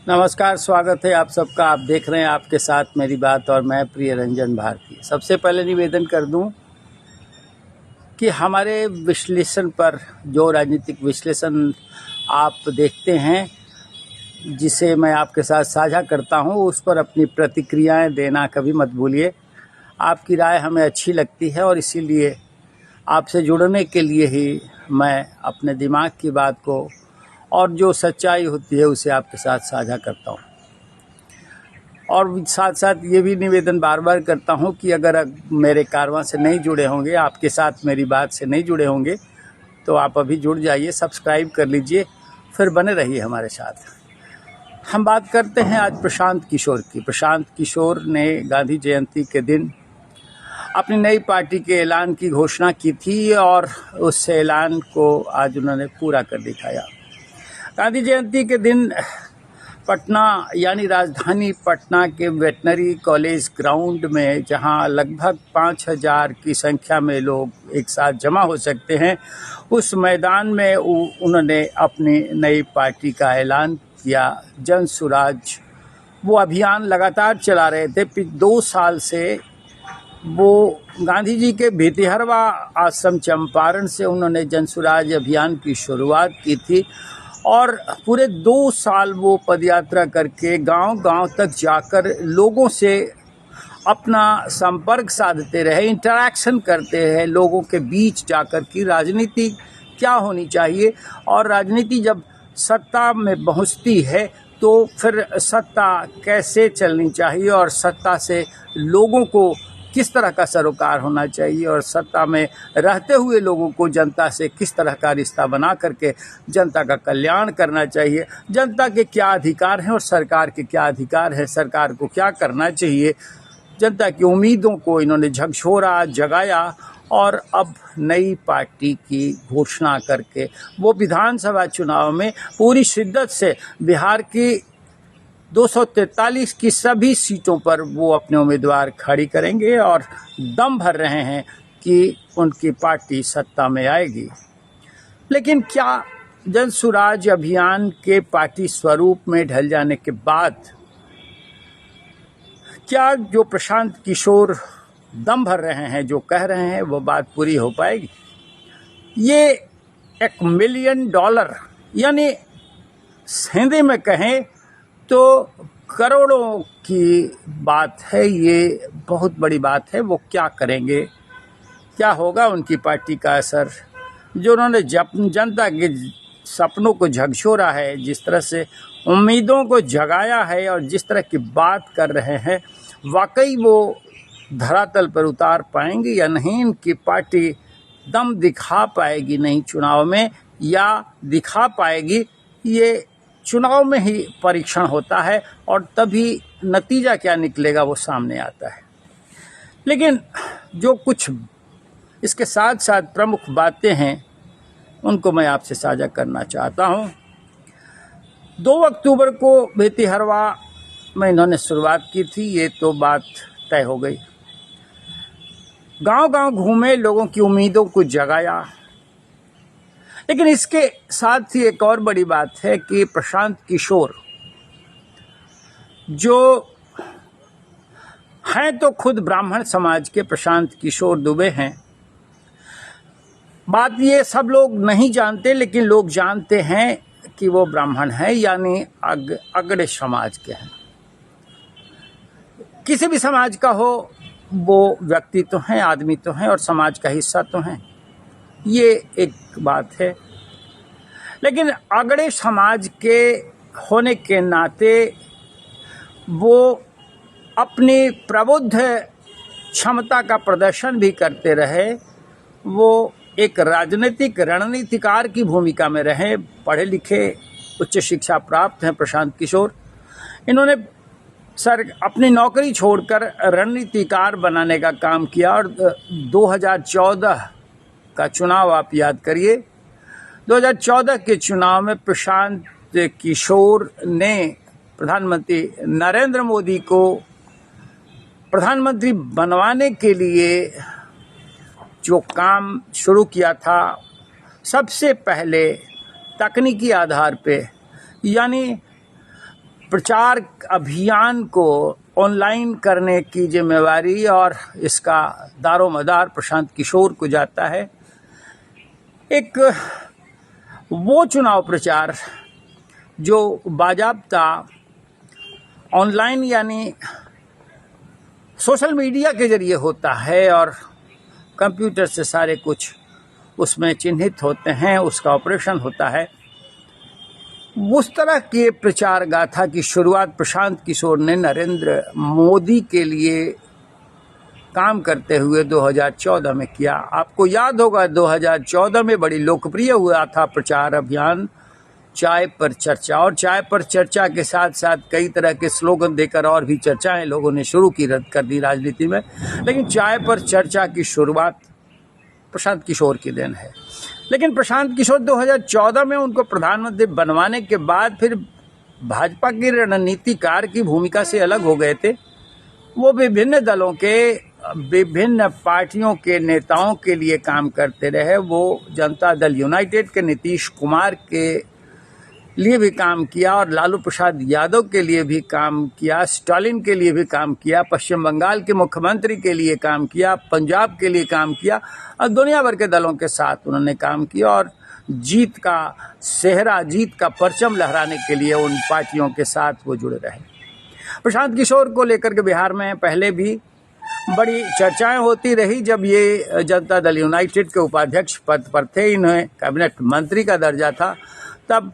नमस्कार, स्वागत है आप सबका। आप देख रहे हैं आपके साथ मेरी बात और मैं प्रिय रंजन भारती। सबसे पहले निवेदन कर दूं कि हमारे विश्लेषण पर जो राजनीतिक विश्लेषण आप देखते हैं, जिसे मैं आपके साथ साझा करता हूं, उस पर अपनी प्रतिक्रियाएं देना कभी मत भूलिए। आपकी राय हमें अच्छी लगती है और इसीलिए आपसे जुड़ने के लिए ही मैं अपने दिमाग की बात को और जो सच्चाई होती है उसे आपके साथ साझा करता हूँ। और साथ साथ ये भी निवेदन बार बार करता हूँ कि अगर मेरे कारवां से नहीं जुड़े होंगे, आपके साथ मेरी बात से नहीं जुड़े होंगे, तो आप अभी जुड़ जाइए, सब्सक्राइब कर लीजिए, फिर बने रहिए हमारे साथ। हम बात करते हैं आज प्रशांत किशोर की। प्रशांत किशोर ने गांधी जयंती के दिन अपनी नई पार्टी के ऐलान की घोषणा की थी और उस ऐलान को आज उन्होंने पूरा कर दिखाया। गांधी जयंती के दिन पटना यानी राजधानी पटना के वेटनरी कॉलेज ग्राउंड में, जहां लगभग 5000 की संख्या में लोग एक साथ जमा हो सकते हैं, उस मैदान में उन्होंने अपनी नई पार्टी का ऐलान किया। जन सुराज वो अभियान लगातार चला रहे थे। 2 साल से वो गांधी जी के भितिहरवा आश्रम चंपारण से उन्होंने जन सुराज अभियान की शुरुआत की थी और पूरे 2 साल वो पदयात्रा करके गांव-गांव तक जाकर लोगों से अपना संपर्क साधते रहे, इंटरैक्शन करते रहे, लोगों के बीच जाकर कि राजनीति क्या होनी चाहिए और राजनीति जब सत्ता में पहुंचती है तो फिर सत्ता कैसे चलनी चाहिए और सत्ता से लोगों को किस तरह का सरोकार होना चाहिए और सत्ता में रहते हुए लोगों को जनता से किस तरह का रिश्ता बना करके जनता का कल्याण करना चाहिए, जनता के क्या अधिकार हैं और सरकार के क्या अधिकार हैं, सरकार को क्या करना चाहिए। जनता की उम्मीदों को इन्होंने झकझोरा, जगाया और अब नई पार्टी की घोषणा करके वो विधानसभा चुनाव में पूरी शिद्दत से बिहार की 243 की सभी सीटों पर वो अपने उम्मीदवार खड़ी करेंगे और दम भर रहे हैं कि उनकी पार्टी सत्ता में आएगी। लेकिन क्या जन सुराज अभियान के पार्टी स्वरूप में ढल जाने के बाद क्या जो प्रशांत किशोर दम भर रहे हैं, जो कह रहे हैं, वो बात पूरी हो पाएगी? ये $1 मिलियन यानी हिंदी में कहें तो करोड़ों की बात है। ये बहुत बड़ी बात है। वो क्या करेंगे, क्या होगा उनकी पार्टी का असर? जो उन्होंने जनता के सपनों को झकझोरा है, जिस तरह से उम्मीदों को जगाया है और जिस तरह की बात कर रहे हैं, वाकई वो धरातल पर उतार पाएंगे या नहीं? इनकी पार्टी दम दिखा पाएगी नहीं चुनाव में, या दिखा पाएगी? ये चुनाव में ही परीक्षण होता है और तभी नतीजा क्या निकलेगा वो सामने आता है। लेकिन जो कुछ इसके साथ साथ प्रमुख बातें हैं उनको मैं आपसे साझा करना चाहता हूं। 2 अक्टूबर को भितिहरवा में इन्होंने शुरुआत की थी, ये तो बात तय हो गई। गांव-गांव घूमे, लोगों की उम्मीदों को जगाया। लेकिन इसके साथ ही एक और बड़ी बात है कि प्रशांत किशोर जो हैं तो खुद ब्राह्मण समाज के प्रशांत किशोर दुबे हैं। बात ये सब लोग नहीं जानते, लेकिन लोग जानते हैं कि वो ब्राह्मण हैं, यानी अगड़े समाज के हैं। किसी भी समाज का हो, वो व्यक्ति तो हैं, आदमी तो हैं और समाज का हिस्सा तो हैं, ये एक बात है। लेकिन अगड़े समाज के होने के नाते वो अपनी प्रबुद्ध क्षमता का प्रदर्शन भी करते रहे। वो एक राजनीतिक रणनीतिकार की भूमिका में रहे। पढ़े लिखे, उच्च शिक्षा प्राप्त हैं प्रशांत किशोर। इन्होंने अपनी नौकरी छोड़कर रणनीतिकार बनाने का काम किया और 2014 का चुनाव आप याद करिए। 2014 के चुनाव में प्रशांत किशोर ने प्रधानमंत्री नरेंद्र मोदी को प्रधानमंत्री बनवाने के लिए जो काम शुरू किया था, सबसे पहले तकनीकी आधार पे, यानी प्रचार अभियान को ऑनलाइन करने की जिम्मेवारी और इसका दारोमदार प्रशांत किशोर को जाता है। एक वो चुनाव प्रचार जो बाजाब्ता ऑनलाइन यानी सोशल मीडिया के जरिए होता है और कंप्यूटर से सारे कुछ उसमें चिन्हित होते हैं, उसका ऑपरेशन होता है, उस तरह के प्रचार गाथा की शुरुआत प्रशांत किशोर ने नरेंद्र मोदी के लिए काम करते हुए 2014 में किया। आपको याद होगा 2014 में बड़ी लोकप्रिय हुआ था प्रचार अभियान चाय पर चर्चा, और चाय पर चर्चा के साथ साथ कई तरह के स्लोगन देकर और भी चर्चाएं लोगों ने शुरू की, रद्द कर दी राजनीति में, लेकिन चाय पर चर्चा की शुरुआत प्रशांत किशोर की देन है। लेकिन प्रशांत किशोर 2014 में उनको प्रधानमंत्री बनवाने के बाद फिर भाजपा की रणनीतिकार की भूमिका से अलग हो गए थे। वो विभिन्न दलों के विभिन्न पार्टियों के नेताओं के लिए काम करते रहे। वो जनता दल यूनाइटेड के नीतीश कुमार के लिए भी काम किया और लालू प्रसाद यादव के लिए भी काम किया, स्टालिन के लिए भी काम किया, पश्चिम बंगाल के मुख्यमंत्री के लिए काम किया, पंजाब के लिए काम किया और दुनिया भर के दलों के साथ उन्होंने काम किया और जीत का सेहरा, जीत का परचम लहराने के लिए उन पार्टियों के साथ वो जुड़े रहे। प्रशांत किशोर को लेकर के बिहार में पहले भी बड़ी चर्चाएं होती रही। जब ये जनता दल यूनाइटेड के उपाध्यक्ष पद पर थे, इन्हें कैबिनेट मंत्री का दर्जा था, तब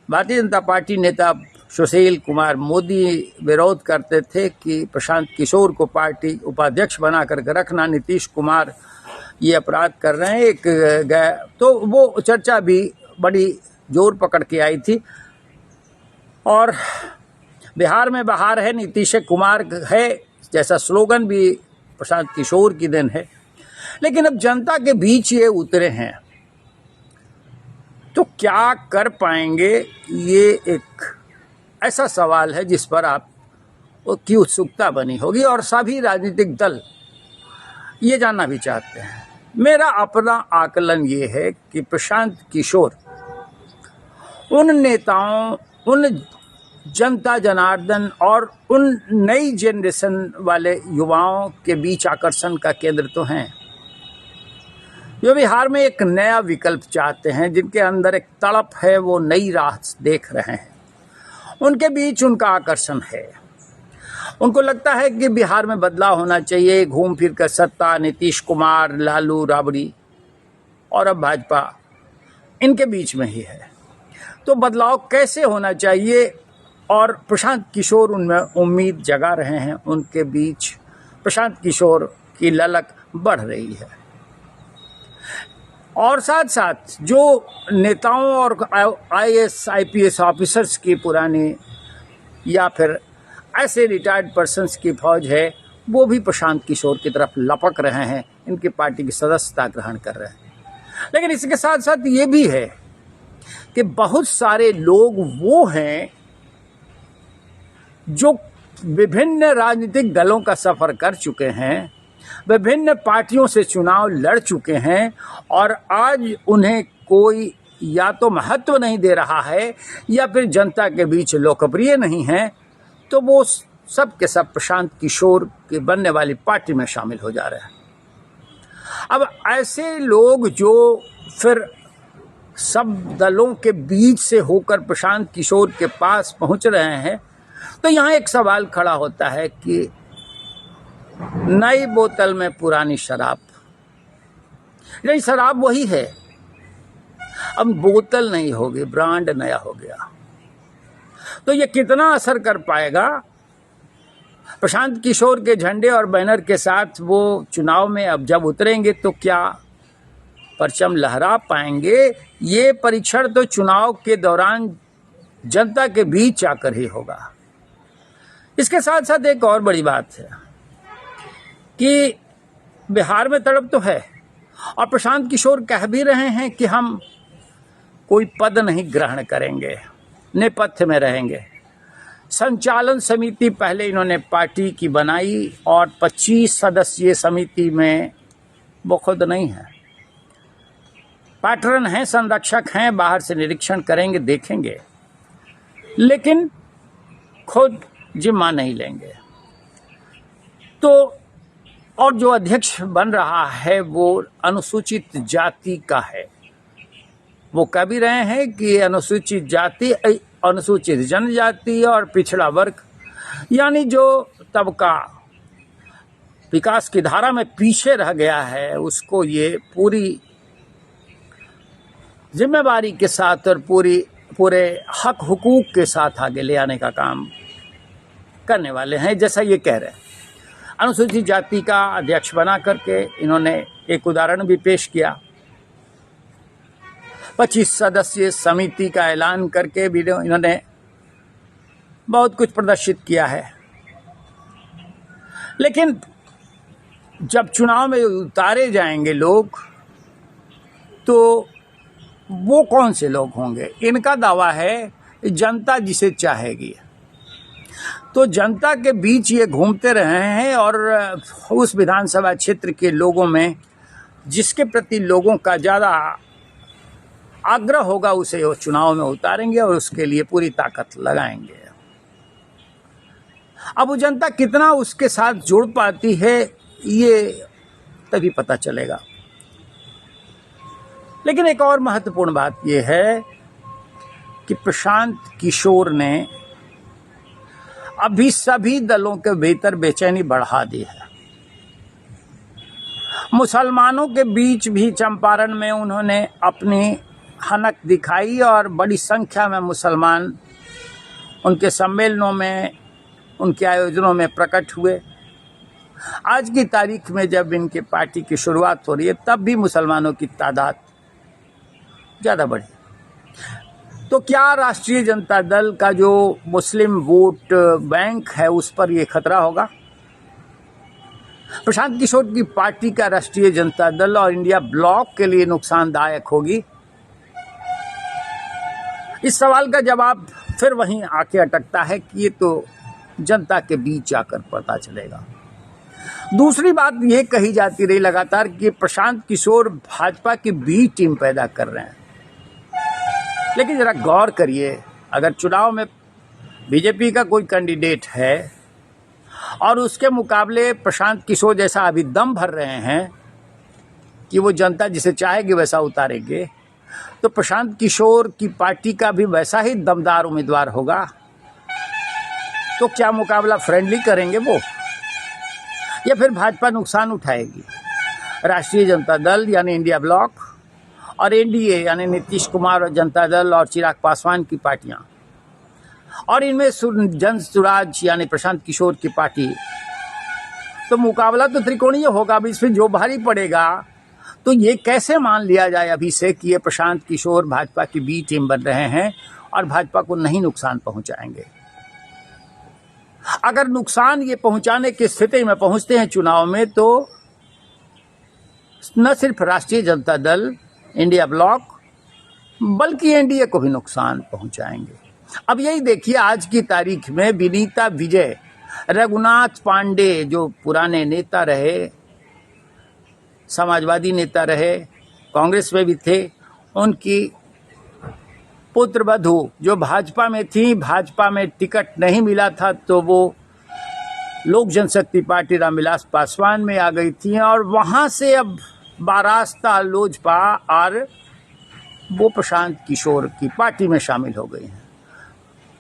भारतीय जनता पार्टी नेता सुशील कुमार मोदी विरोध करते थे कि प्रशांत किशोर को पार्टी उपाध्यक्ष बना करके रखना, नीतीश कुमार ये अपराध कर रहे हैं। तो वो चर्चा भी बड़ी जोर पकड़ के आई थी और बिहार में बहार है, नीतीश कुमार है जैसा स्लोगन भी प्रशांत किशोर की देन है। लेकिन अब जनता के बीच ये उतरे हैं तो क्या कर पाएंगे, ये एक ऐसा सवाल है जिस पर आप की उत्सुकता बनी होगी और सभी राजनीतिक दल ये जानना भी चाहते हैं। मेरा अपना आकलन ये है कि प्रशांत किशोर उन नेताओं, उन जनता जनार्दन और उन नई जनरेशन वाले युवाओं के बीच आकर्षण का केंद्र तो हैं, जो बिहार में एक नया विकल्प चाहते हैं, जिनके अंदर एक तड़प है, वो नई राह देख रहे हैं। उनके बीच उनका आकर्षण है। उनको लगता है कि बिहार में बदलाव होना चाहिए, घूम फिर कर सत्ता नीतीश कुमार, लालू, राबड़ी और अब भाजपा इनके बीच में ही है। तो बदलाव कैसे होना चाहिए और प्रशांत किशोर उनमें उम्मीद जगा रहे हैं। उनके बीच प्रशांत किशोर की ललक बढ़ रही है और साथ साथ जो नेताओं और IAS IPS ऑफिसर्स की पुरानी या फिर ऐसे रिटायर्ड पर्सन्स की फौज है, वो भी प्रशांत किशोर की तरफ लपक रहे हैं, इनकी पार्टी की सदस्यता ग्रहण कर रहे हैं। लेकिन इसके साथ साथ ये भी है कि बहुत सारे लोग वो हैं जो विभिन्न राजनीतिक दलों का सफर कर चुके हैं, विभिन्न पार्टियों से चुनाव लड़ चुके हैं और आज उन्हें कोई या तो महत्व नहीं दे रहा है या फिर जनता के बीच लोकप्रिय नहीं है, तो वो सब के सब प्रशांत किशोर की बनने वाली पार्टी में शामिल हो जा रहे हैं। अब ऐसे लोग जो फिर सब दलों के बीच से होकर प्रशांत किशोर के पास पहुंच रहे हैं, तो यहाँ एक सवाल खड़ा होता है कि नई बोतल में पुरानी शराब। नहीं, शराब वही है, अब बोतल नहीं होगी, ब्रांड नया हो गया। तो ये कितना असर कर पाएगा? प्रशांत किशोर के झंडे और बैनर के साथ वो चुनाव में अब जब उतरेंगे तो क्या परचम लहरा पाएंगे? ये परीक्षण तो चुनाव के दौरान जनता के बीच आकर ही होगा। इसके साथ साथ एक और बड़ी बात है कि बिहार में तड़प तो है और प्रशांत किशोर कह भी रहे हैं कि हम कोई पद नहीं ग्रहण करेंगे, नेपथ्य में रहेंगे। संचालन समिति पहले इन्होंने पार्टी की बनाई और 25 सदस्यीय समिति में वो खुद नहीं है, पैटर्न हैं, संरक्षक हैं, बाहर से निरीक्षण करेंगे, देखेंगे, लेकिन खुद जिम्मा नहीं लेंगे। तो और जो अध्यक्ष बन रहा है वो अनुसूचित जाति का है। वो कह भी रहे हैं कि अनुसूचित जाति, अनुसूचित जनजाति और पिछड़ा वर्ग, यानी जो तबका विकास की धारा में पीछे रह गया है, उसको ये पूरी जिम्मेवारी के साथ और पूरे हक हुकूक के साथ आगे ले आने का काम करने वाले हैं, जैसा ये कह रहे हैं। अनुसूचित जाति का अध्यक्ष बना करके इन्होंने एक उदाहरण भी पेश किया। 25 सदस्यीय समिति का ऐलान करके भी इन्होंने बहुत कुछ प्रदर्शित किया है। लेकिन जब चुनाव में उतारे जाएंगे लोग, तो वो कौन से लोग होंगे? इनका दावा है जनता जिसे चाहेगी। तो जनता के बीच ये घूमते रहे हैं और उस विधानसभा क्षेत्र के लोगों में जिसके प्रति लोगों का ज़्यादा आग्रह होगा उसे वो चुनाव में उतारेंगे और उसके लिए पूरी ताकत लगाएंगे। अब वो जनता कितना उसके साथ जुड़ पाती है ये तभी पता चलेगा। लेकिन एक और महत्वपूर्ण बात यह है कि प्रशांत किशोर ने अभी सभी दलों के भीतर बेचैनी बढ़ा दी है। मुसलमानों के बीच भी चंपारण में उन्होंने अपनी हनक दिखाई और बड़ी संख्या में मुसलमान उनके सम्मेलनों में, उनके आयोजनों में प्रकट हुए। आज की तारीख में जब इनके पार्टी की शुरुआत हो रही है तब भी मुसलमानों की तादाद ज़्यादा बढ़ी। तो क्या राष्ट्रीय जनता दल का जो मुस्लिम वोट बैंक है उस पर ये खतरा होगा? प्रशांत किशोर की पार्टी का राष्ट्रीय जनता दल और इंडिया ब्लॉक के लिए नुकसानदायक होगी? इस सवाल का जवाब फिर वहीं आके अटकता है कि ये तो जनता के बीच आकर पता चलेगा। दूसरी बात ये कही जाती रही लगातार कि प्रशांत किशोर भाजपा की बी टीम पैदा कर रहे हैं। लेकिन जरा गौर करिए, अगर चुनाव में बीजेपी का कोई कैंडिडेट है और उसके मुकाबले प्रशांत किशोर जैसा अभी दम भर रहे हैं कि वो जनता जिसे चाहेगी वैसा उतारेंगे, तो प्रशांत किशोर की पार्टी का भी वैसा ही दमदार उम्मीदवार होगा। तो क्या मुकाबला फ्रेंडली करेंगे वो, या फिर भाजपा नुकसान उठाएगी? राष्ट्रीय जनता दल यानी इंडिया ब्लॉक और एनडीए यानी नीतीश कुमार और जनता दल और चिराग पासवान की पार्टियां, और इनमें जन स्वराज यानी प्रशांत किशोर की पार्टी, तो मुकाबला तो त्रिकोणीय होगा। अब इसमें जो भारी पड़ेगा, तो ये कैसे मान लिया जाए अभी से कि ये प्रशांत किशोर भाजपा की बी टीम बन रहे हैं और भाजपा को नहीं नुकसान पहुंचाएंगे? अगर नुकसान ये पहुंचाने की स्थिति में पहुंचते हैं चुनाव में, तो न सिर्फ राष्ट्रीय जनता दल, इंडिया ब्लॉक, बल्कि एनडीए को भी नुकसान पहुंचाएंगे। अब यही देखिए, आज की तारीख में विनीता विजय, रघुनाथ पांडे जो पुराने नेता रहे, समाजवादी नेता रहे, कांग्रेस में भी थे, उनकी पुत्रवधू जो भाजपा में थी, भाजपा में टिकट नहीं मिला था तो वो लोक जनशक्ति पार्टी रामविलास पासवान में आ गई थी और वहां से अब बारास्ता लोजपा और वो प्रशांत किशोर की पार्टी में शामिल हो गई हैं।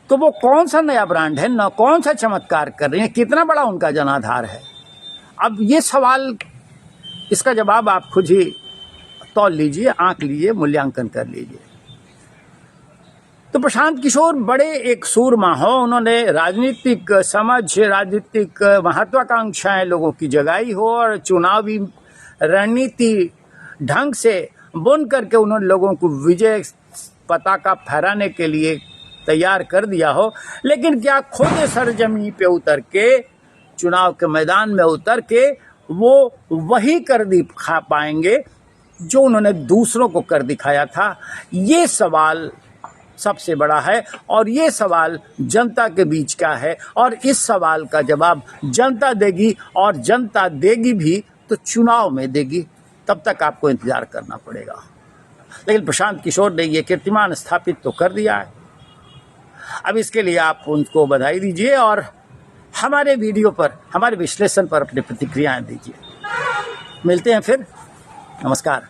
तो वो कौन सा नया ब्रांड है, न कौन सा चमत्कार कर रही हैं, कितना बड़ा उनका जनाधार है? अब ये सवाल, इसका जवाब आप खुद ही तौल लीजिए, आंक लीजिए, मूल्यांकन कर लीजिए। तो प्रशांत किशोर बड़े एक सूरमा हो, उन्होंने राजनीतिक समझ, राजनीतिक महत्वाकांक्षाएं लोगों की जगाई हो और चुनावी रणनीति ढंग से बुन करके उन्होंने लोगों को विजय पताका फहराने के लिए तैयार कर दिया हो। लेकिन क्या खुद सरजमी पे उतर के, चुनाव के मैदान में उतर के वो वही कर दिखा पाएंगे जो उन्होंने दूसरों को कर दिखाया था? ये सवाल सबसे बड़ा है और ये सवाल जनता के बीच का है और इस सवाल का जवाब जनता देगी और जनता देगी भी तो चुनाव में देगी। तब तक आपको इंतजार करना पड़ेगा। लेकिन प्रशांत किशोर ने ये कीर्तिमान स्थापित तो कर दिया है। अब इसके लिए आप उनको बधाई दीजिए और हमारे वीडियो पर, हमारे विश्लेषण पर अपनी प्रतिक्रियाएं दीजिए। मिलते हैं फिर, नमस्कार।